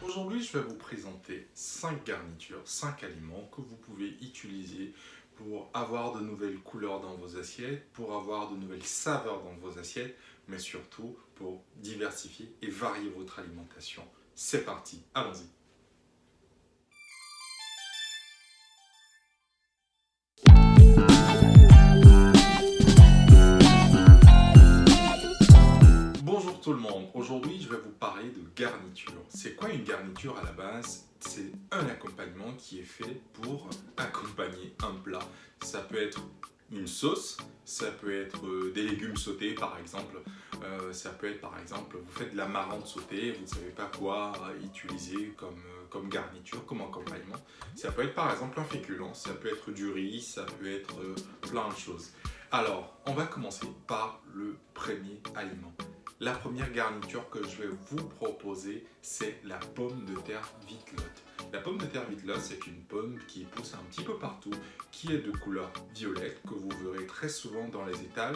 Aujourd'hui, je vais vous présenter 5 garnitures, 5 aliments que vous pouvez utiliser pour avoir de nouvelles couleurs dans vos assiettes, pour avoir de nouvelles saveurs dans vos assiettes, mais surtout pour diversifier et varier votre alimentation. C'est parti, allons-y. Bonjour tout le monde, aujourd'hui je vais vous parler de garniture. C'est quoi une garniture à la base? C'est un accompagnement qui est fait pour accompagner un plat. Ça peut être une sauce, ça peut être des légumes sautés par exemple, ça peut être par exemple, vous faites de la marrante sautée, vous ne savez pas quoi utiliser comme garniture, comme accompagnement. Ça peut être par exemple un féculent, ça peut être du riz, ça peut être plein de choses. Alors, on va commencer par le premier aliment. La première garniture que je vais vous proposer, c'est la pomme de terre vitelotte. La pomme de terre vitelotte, c'est une pomme qui pousse un petit peu partout, qui est de couleur violette, que vous verrez très souvent dans les étals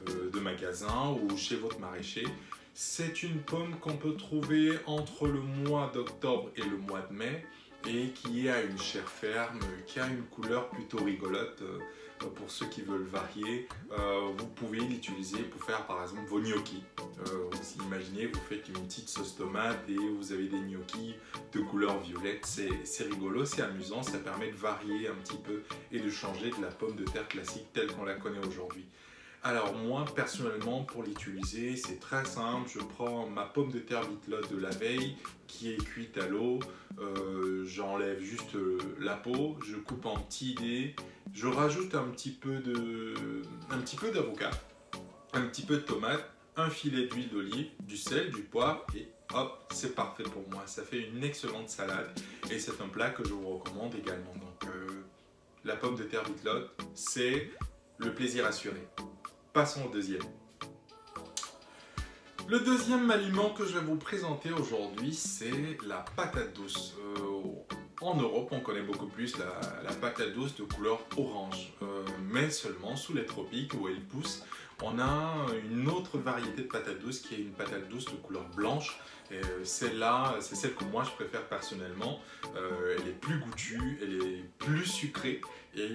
de magasins ou chez votre maraîcher. C'est une pomme qu'on peut trouver entre le mois d'octobre et le mois de mai et qui a une chair ferme, qui a une couleur plutôt rigolote. Pour ceux qui veulent varier, vous pouvez l'utiliser pour faire par exemple vos gnocchis. Vous imaginez, vous faites une petite sauce tomate et vous avez des gnocchis de couleur violette. C'est rigolo, c'est amusant, ça permet de varier un petit peu et de changer de la pomme de terre classique telle qu'on la connaît aujourd'hui. Alors moi personnellement pour l'utiliser c'est très simple, je prends ma pomme de terre vitelotte de la veille qui est cuite à l'eau, j'enlève juste la peau, je coupe en petits dés, je rajoute un petit peu d'avocat, un petit peu de tomate, un filet d'huile d'olive, du sel, du poivre et hop, c'est parfait pour moi. Ça fait une excellente salade et c'est un plat que je vous recommande également. Donc la pomme de terre vitelotte, c'est le plaisir assuré. Passons au deuxième. Le deuxième aliment que je vais vous présenter aujourd'hui, c'est la patate douce. En Europe, on connaît beaucoup plus la patate douce de couleur orange, mais seulement sous les tropiques où elle pousse. On a une autre variété de patate douce qui est une patate douce de couleur blanche. Celle-là, c'est celle que moi je préfère personnellement. Elle est plus goûtue, elle est plus sucrée et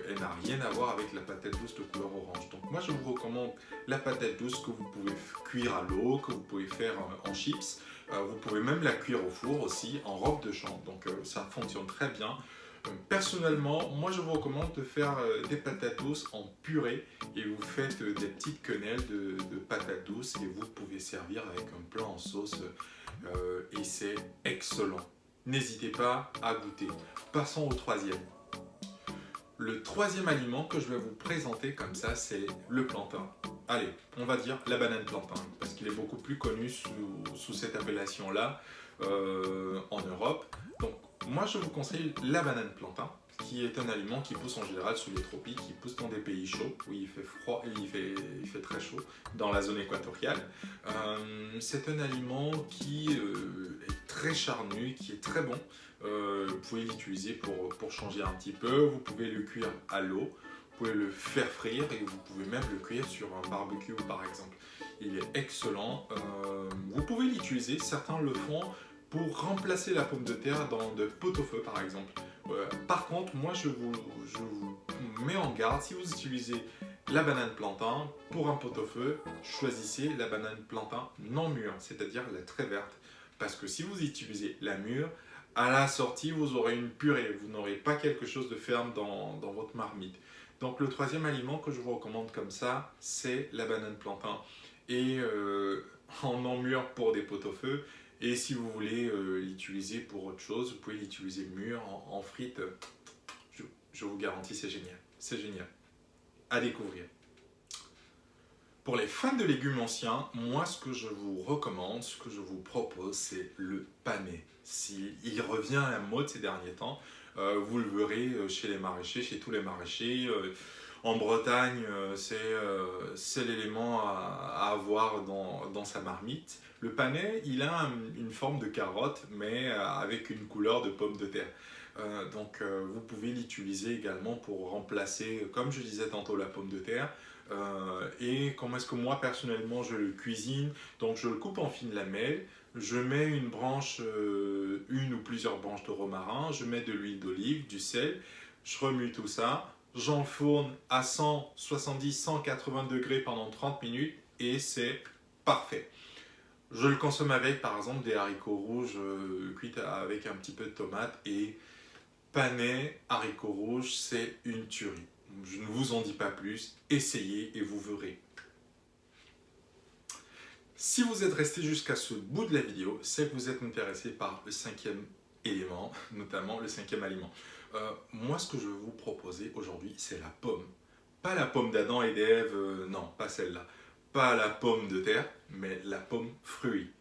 elle n'a rien à voir avec la patate douce de couleur orange. Donc moi je vous recommande la patate douce que vous pouvez cuire à l'eau, que vous pouvez faire en chips. Vous pouvez même la cuire au four aussi en robe de chambre. Donc ça fonctionne très bien. Personnellement, moi je vous recommande de faire des patates douces en purée et vous faites des petites quenelles de patates douces et vous pouvez servir avec un plat en sauce et c'est excellent. N'hésitez pas à goûter. Passons au troisième. Le troisième aliment que je vais vous présenter comme ça, c'est le plantain. Allez, on va dire la banane plantain, parce qu'il est beaucoup plus connu sous cette appellation-là en Europe. Donc, moi, je vous conseille la banane plantain, qui est un aliment qui pousse en général sous les tropiques, qui pousse dans des pays chauds, où il fait froid et il fait très chaud, dans la zone équatoriale. C'est un aliment qui est très charnu, qui est très bon. Vous pouvez l'utiliser pour changer un petit peu, vous pouvez le cuire à l'eau, vous pouvez le faire frire et vous pouvez même le cuire sur un barbecue par exemple. Il est excellent. Vous pouvez l'utiliser, certains le font pour remplacer la pomme de terre dans de pot-au-feu par exemple. Par contre, moi je vous mets en garde, si vous utilisez la banane plantain pour un pot-au-feu, choisissez la banane plantain non mûre, c'est-à-dire la très verte. Parce que si vous utilisez la mûre, à la sortie, vous aurez une purée, vous n'aurez pas quelque chose de ferme dans votre marmite. Donc le troisième aliment que je vous recommande comme ça, c'est la banane plantain. Et en non mûr pour des pot-au-feu. Et si vous voulez l'utiliser pour autre chose, vous pouvez l'utiliser mûr en frites. Je vous garantis, c'est génial. C'est génial. À découvrir. Pour les fans de légumes anciens, moi ce que je vous recommande, ce que je vous propose, c'est le panais. Il revient à la mode ces derniers temps, vous le verrez chez les maraîchers, chez tous les maraîchers. En Bretagne, c'est l'élément à avoir dans sa marmite. Le panais, il a une forme de carotte, mais avec une couleur de pomme de terre. Vous pouvez l'utiliser également pour remplacer, comme je disais tantôt, la pomme de terre. Et comment est-ce que moi personnellement je le cuisine? Donc je le coupe en fines lamelles, je mets une branche, une ou plusieurs branches de romarin, je mets de l'huile d'olive, du sel, je remue tout ça, j'enfourne à 170-180 degrés pendant 30 minutes et c'est parfait. Je le consomme avec par exemple des haricots rouges cuits avec un petit peu de tomate et panais haricots rouges, c'est une tuerie. Je ne vous en dis pas plus, essayez et vous verrez. Si vous êtes resté jusqu'à ce bout de la vidéo, c'est que vous êtes intéressé par le cinquième élément, notamment le cinquième aliment. Moi, ce que je vais vous proposer aujourd'hui, c'est la pomme. Pas la pomme d'Adam et d'Ève, non, pas celle-là. Pas la pomme de terre, mais la pomme fruit.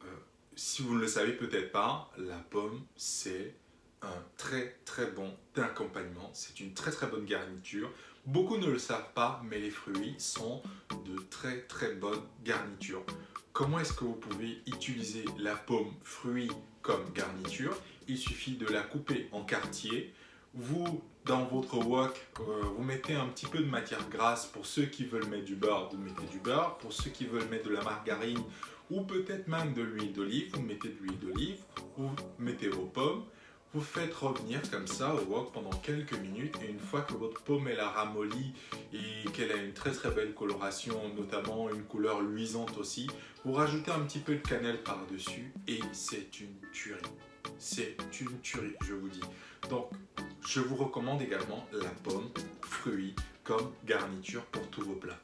Euh, Si vous ne le savez peut-être pas, la pomme, c'est un très très bon accompagnement. C'est une très très bonne garniture. Beaucoup ne le savent pas, mais les fruits sont de très très bonnes garnitures. Comment est-ce que vous pouvez utiliser la pomme fruit comme garniture? Il suffit de la couper en quartiers. Vous, dans votre wok, vous mettez un petit peu de matière grasse. Pour ceux qui veulent mettre du beurre, vous mettez du beurre. Pour ceux qui veulent mettre de la margarine ou peut-être même de l'huile d'olive, vous mettez de l'huile d'olive, vous mettez vos pommes. Vous faites revenir comme ça au wok pendant quelques minutes et une fois que votre pomme elle a ramolli et qu'elle a une très très belle coloration, notamment une couleur luisante aussi, vous rajoutez un petit peu de cannelle par-dessus et c'est une tuerie. C'est une tuerie, je vous dis. Donc, je vous recommande également la pomme fruit comme garniture pour tous vos plats.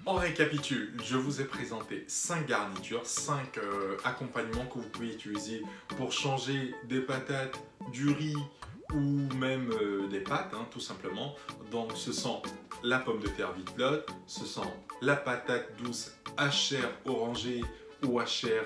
On récapitule, je vous ai présenté 5 garnitures, 5 accompagnements que vous pouvez utiliser pour changer des patates, du riz ou même des pâtes, hein, tout simplement. Donc ce sont la pomme de terre vitelotte, ce sont la patate douce à chair orangée ou à chair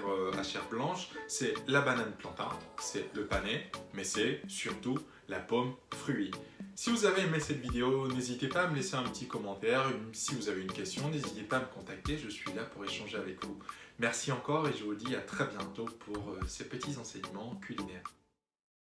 blanche, c'est la banane plantain, c'est le panais, mais c'est surtout la pomme fruit. Si vous avez aimé cette vidéo, n'hésitez pas à me laisser un petit commentaire. Si vous avez une question, n'hésitez pas à me contacter, je suis là pour échanger avec vous. Merci encore et je vous dis à très bientôt pour ces petits enseignements culinaires.